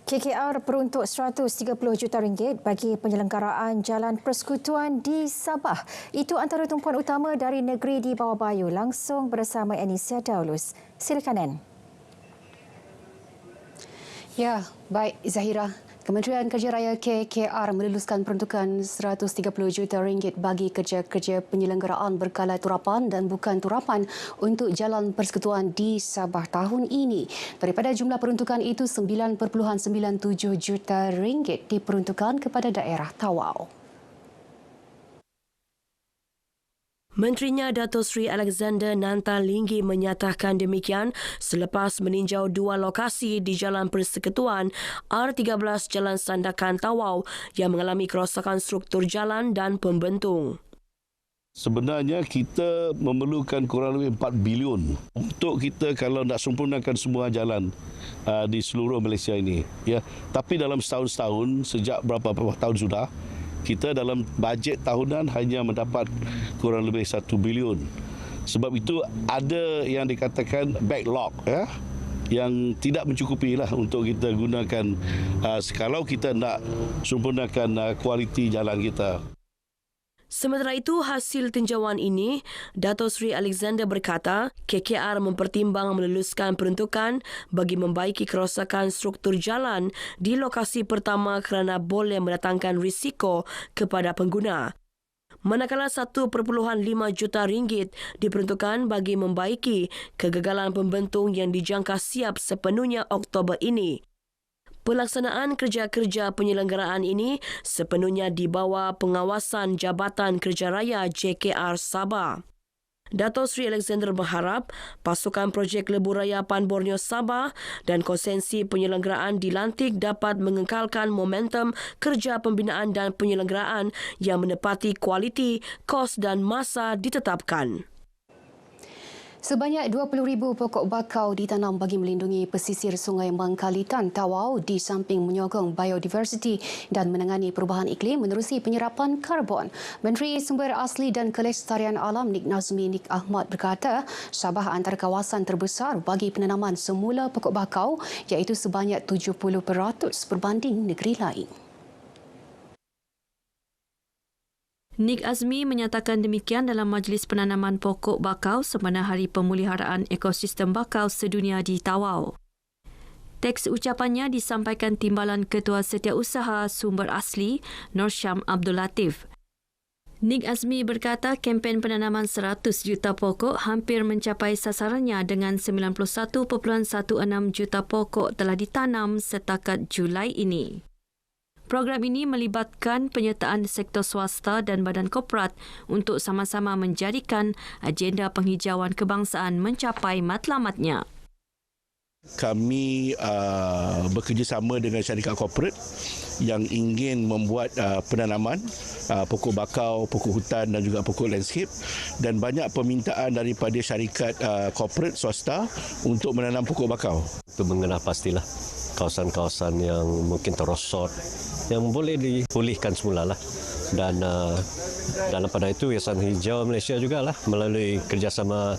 KKR peruntuk RM130 juta bagi penyelenggaraan Jalan Persekutuan di Sabah. Itu antara tumpuan utama dari negeri di bawah Bayu. Langsung bersama Anisia Daulus. Silakan, Ann. Ya, baik Zahira. Kementerian Kerja Raya KKR meluluskan peruntukan RM130 juta bagi kerja-kerja penyelenggaraan berkala turapan dan bukan turapan untuk Jalan Persekutuan di Sabah tahun ini. Daripada jumlah peruntukan itu, RM9.97 juta diperuntukkan kepada daerah Tawau. Menterinya Dato' Sri Alexander Nantalinggi menyatakan demikian selepas meninjau dua lokasi di Jalan Persekutuan R13 Jalan Sandakan Tawau yang mengalami kerosakan struktur jalan dan pembentung. Sebenarnya kita memerlukan kurang lebih 4 bilion untuk kita kalau nak sempurnakan semua jalan di seluruh Malaysia ini. Ya, tapi dalam setahun sejak berapa tahun sudah, kita dalam bajet tahunan hanya mendapat kurang lebih 1 bilion. Sebab itu ada yang dikatakan backlog, ya, yang tidak mencukupi lah untuk kita gunakan kalau kita nak sempurnakan kualiti jalan kita. Sementara itu, hasil tinjauan ini, Dato' Sri Alexander berkata, KKR mempertimbang meluluskan peruntukan bagi membaiki kerosakan struktur jalan di lokasi pertama kerana boleh mendatangkan risiko kepada pengguna. Manakala RM1.5 juta diperuntukkan bagi membaiki kegagalan pembentung yang dijangka siap sepenuhnya Oktober ini. Pelaksanaan kerja-kerja penyelenggaraan ini sepenuhnya di bawah pengawasan Jabatan Kerja Raya JKR Sabah. Dato' Sri Alexander berharap pasukan projek Lebuh Raya Pan Borneo Sabah dan konsensi penyelenggaraan dilantik dapat mengekalkan momentum kerja pembinaan dan penyelenggaraan yang menepati kualiti, kos dan masa ditetapkan. Sebanyak 20,000 pokok bakau ditanam bagi melindungi pesisir Sungai Mangkalitan Tawau di samping menyokong biodiversiti dan menangani perubahan iklim menerusi penyerapan karbon. Menteri Sumber Asli dan Kelestarian Alam Nik Nazmi Nik Ahmad berkata, Sabah antara kawasan terbesar bagi penanaman semula pokok bakau iaitu sebanyak 70% berbanding negeri lain. Nik Azmi menyatakan demikian dalam Majlis Penanaman Pokok Bakau sempena Hari Pemuliharaan Ekosistem Bakau Sedunia di Tawau. Teks ucapannya disampaikan Timbalan Ketua Setiausaha Sumber Asli, Nur Syam Abdul Latif. Nik Azmi berkata kempen penanaman 100 juta pokok hampir mencapai sasarannya dengan 91.16 juta pokok telah ditanam setakat Julai ini. Program ini melibatkan penyertaan sektor swasta dan badan korporat untuk sama-sama menjadikan agenda penghijauan kebangsaan mencapai matlamatnya. Kami bekerjasama dengan syarikat korporat yang ingin membuat penanaman pokok bakau, pokok hutan dan juga pokok landscape, dan banyak permintaan daripada syarikat korporat swasta untuk menanam pokok bakau. Itu mengenal pastilah kawasan-kawasan yang mungkin terosot yang boleh dipulihkan semula lah. Dan dalam pada itu Yayasan Hijau Malaysia jugalah melalui kerjasama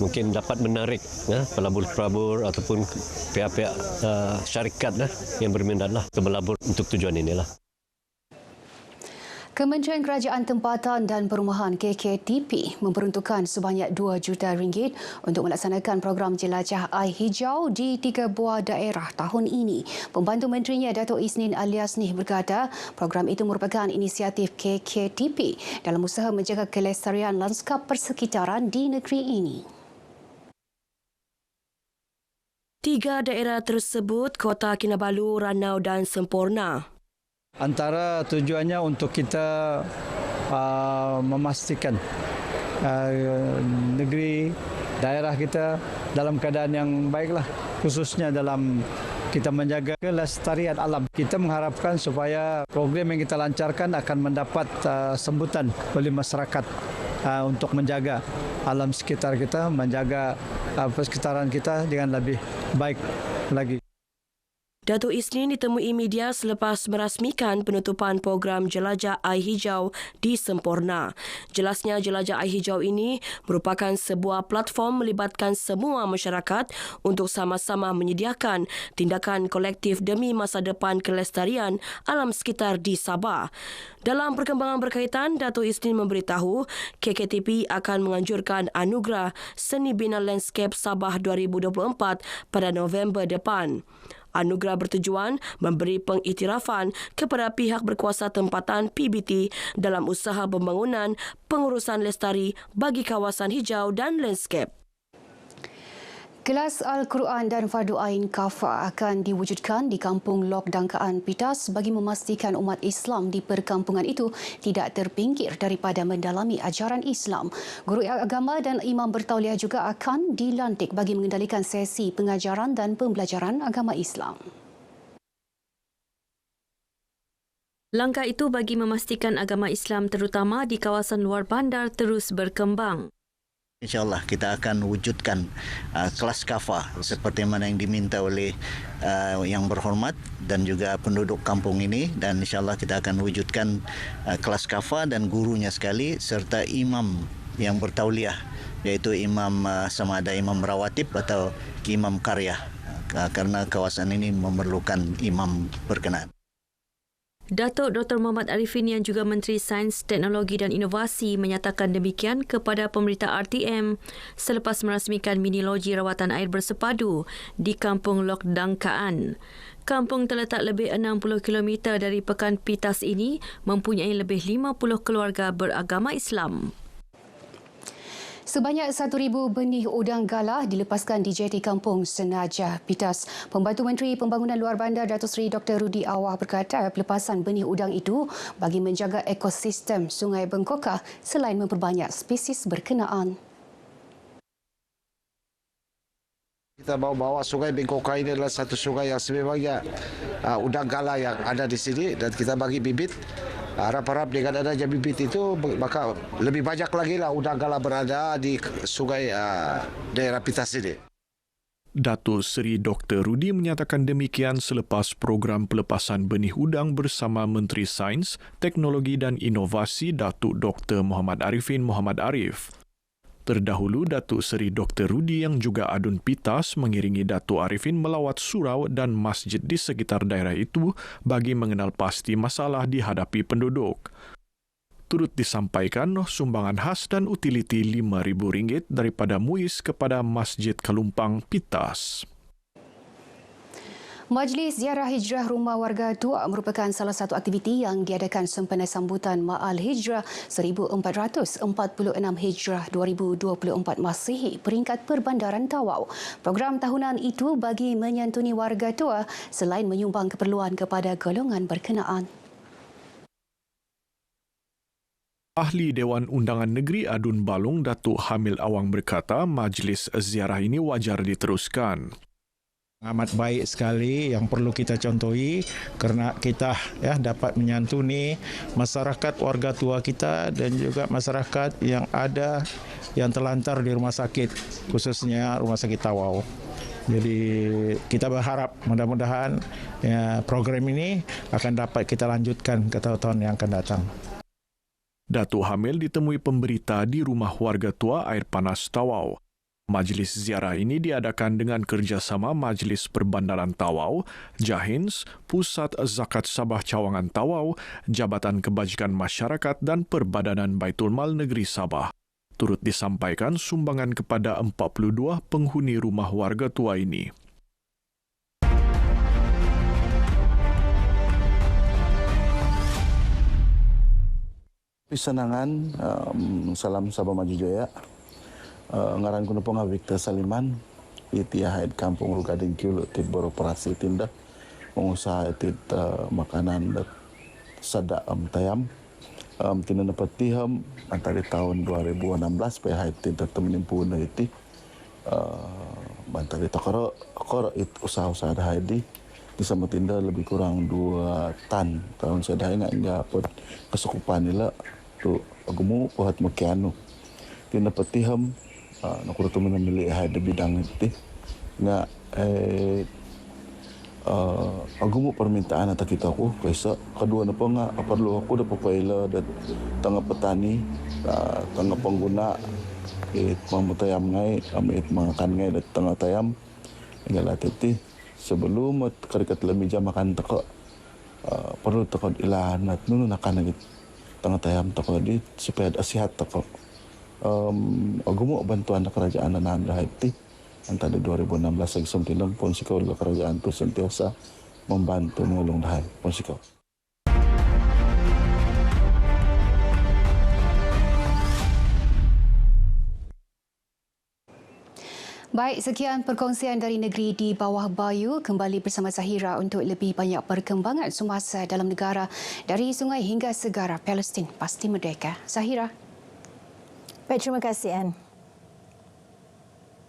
mungkin dapat menarik pelabur-pelabur ataupun pihak-pihak syarikat yang berminat lah ke melabur untuk tujuan inilah. Kementerian Kerajaan Tempatan dan Perumahan KKTP memperuntukkan sebanyak RM2 juta untuk melaksanakan program jelajah air hijau di 3 buah daerah tahun ini. Pembantu Menterinya Dato' Isnin Aliasnih berkata program itu merupakan inisiatif KKTP dalam usaha menjaga kelestarian lanskap persekitaran di negeri ini. 3 daerah tersebut Kota Kinabalu, Ranau dan Semporna. Antara tujuannya untuk kita memastikan negeri, daerah kita dalam keadaan yang baiklah, khususnya dalam kita menjaga kelestarian alam. Kita mengharapkan supaya program yang kita lancarkan akan mendapat sambutan oleh masyarakat untuk menjaga alam sekitar kita, menjaga persekitaran kita dengan lebih baik lagi. Datuk Isnin ditemui media selepas merasmikan penutupan program Jelajah Air Hijau di Semporna. Jelasnya Jelajah Air Hijau ini merupakan sebuah platform melibatkan semua masyarakat untuk sama-sama menyediakan tindakan kolektif demi masa depan kelestarian alam sekitar di Sabah. Dalam perkembangan berkaitan, Datuk Isnin memberitahu KKTP akan menganjurkan anugerah Seni Bina Landscape Sabah 2024 pada November depan. Anugerah bertujuan memberi pengiktirafan kepada pihak berkuasa tempatan PBT dalam usaha pembangunan pengurusan lestari bagi kawasan hijau dan landscape. Kelas Al-Quran dan Fardu Ain Kafa akan diwujudkan di Kampung Lok Dangkaan Pitas bagi memastikan umat Islam di perkampungan itu tidak terpinggir daripada mendalami ajaran Islam. Guru agama dan imam bertauliah juga akan dilantik bagi mengendalikan sesi pengajaran dan pembelajaran agama Islam. Langkah itu bagi memastikan agama Islam terutama di kawasan luar bandar terus berkembang. InsyaAllah kita akan wujudkan kelas kafa seperti mana yang diminta oleh yang berhormat dan juga penduduk kampung ini, dan insyaAllah kita akan wujudkan kelas kafa dan gurunya sekali serta imam yang bertauliah, iaitu imam sama ada imam rawatib atau imam karya, karena kawasan ini memerlukan imam berkenaan. Datuk Dr. Muhammad Arifin yang juga Menteri Sains, Teknologi dan Inovasi menyatakan demikian kepada pemberita RTM selepas merasmikan mini loji rawatan air bersepadu di Kampung Lok Dangkaan. Kampung terletak lebih 60 km dari Pekan Pitas ini mempunyai lebih 50 keluarga beragama Islam. Sebanyak 1,000 benih udang galah dilepaskan di jeti Kampung Senajah Pitas. Pembantu Menteri Pembangunan Luar Bandar Datuk Seri Dr. Rudi Awah berkata pelepasan benih udang itu bagi menjaga ekosistem Sungai Bengkokah selain memperbanyak spesies berkenaan. Kita bawa Sungai Bengkokah ini adalah satu sungai yang sebenarnya udang galah yang ada di sini, dan kita bagi bibit. Harap-harap dengan adanya bibit itu maka lebih banyak lagi lah udang galah berada di sungai daerah Pitas ini. Datuk Seri Dr. Rudi menyatakan demikian selepas program pelepasan benih udang bersama Menteri Sains, Teknologi dan Inovasi Datuk Dr. Muhammad Arifin Muhammad Arif. Terdahulu, Datuk Seri Dr. Rudi yang juga adun Pitas mengiringi Datuk Arifin melawat surau dan masjid di sekitar daerah itu bagi mengenal pasti masalah dihadapi penduduk. Turut disampaikan sumbangan khas dan utiliti RM5,000 daripada MUIS kepada Masjid Kalumpang Pitas. Majlis Ziarah Hijrah Rumah Warga Tua merupakan salah satu aktiviti yang diadakan sempena sambutan Ma'al Hijrah 1446 Hijrah 2024 Masihi peringkat Perbandaran Tawau. Program tahunan itu bagi menyantuni warga tua selain menyumbang keperluan kepada golongan berkenaan. Ahli Dewan Undangan Negeri Adun Balung Datuk Hamil Awang berkata majlis ziarah ini wajar diteruskan. Amat baik sekali yang perlu kita contohi kerana kita dapat menyantuni masyarakat warga tua kita dan juga masyarakat yang ada yang terlantar di rumah sakit, khususnya rumah sakit Tawau. Jadi kita berharap mudah-mudahan program ini akan dapat kita lanjutkan ke tahun-tahun yang akan datang. Datuk Hamil ditemui pemberita di rumah warga tua Air Panas Tawau. Majlis ziarah ini diadakan dengan kerjasama Majlis Perbandaran Tawau, Jahins, Pusat Zakat Sabah Cawangan Tawau, Jabatan Kebajikan Masyarakat dan Perbadanan Baitul Mal Negeri Sabah. Turut disampaikan sumbangan kepada 42 penghuni rumah warga tua ini. Pisanangan, salam Sabah Maju Jaya. Ngaran kuno ponga Victor Saliman, iti haid kampung Rugading Kiulu tit beroperasi tindak pengusaha tit makanan sada tayam tina dapat tiham antara tahun 2016 pe haid tit temenimpu na iti antara takara it usaha-usaha haid di bisa metinda lebih kurang 2 tan tahun sedaya enggak dapat kesukupan nila tu agemu pohat makiano tina petiham nakuro tu memilih ada bidang itu nga Agumo permintaan atau kita aku kaisa kedua napa nga perlu aku dapat paila dan tengah petani tengah pengguna mamatayam ngai amit mangakan ngai dan tengah tayam ingala titi sebelum karikat lebih jam makan teko perlu teko ilahan at nunu nakan lagi tengah tayam teko di supaya asihat teko agumo bantuan kerajaan dan anda hati antara 2016 lagi semtilang pun sikau kerajaan itu sentiasa membantu menolong dahai pun sikau. Baik, sekian perkongsian dari negeri di bawah bayu. Kembali bersama Zahira untuk lebih banyak perkembangan semasa dalam negara dari sungai hingga segara Palestin pasti merdeka. Zahira. Baik, terima kasih Anne.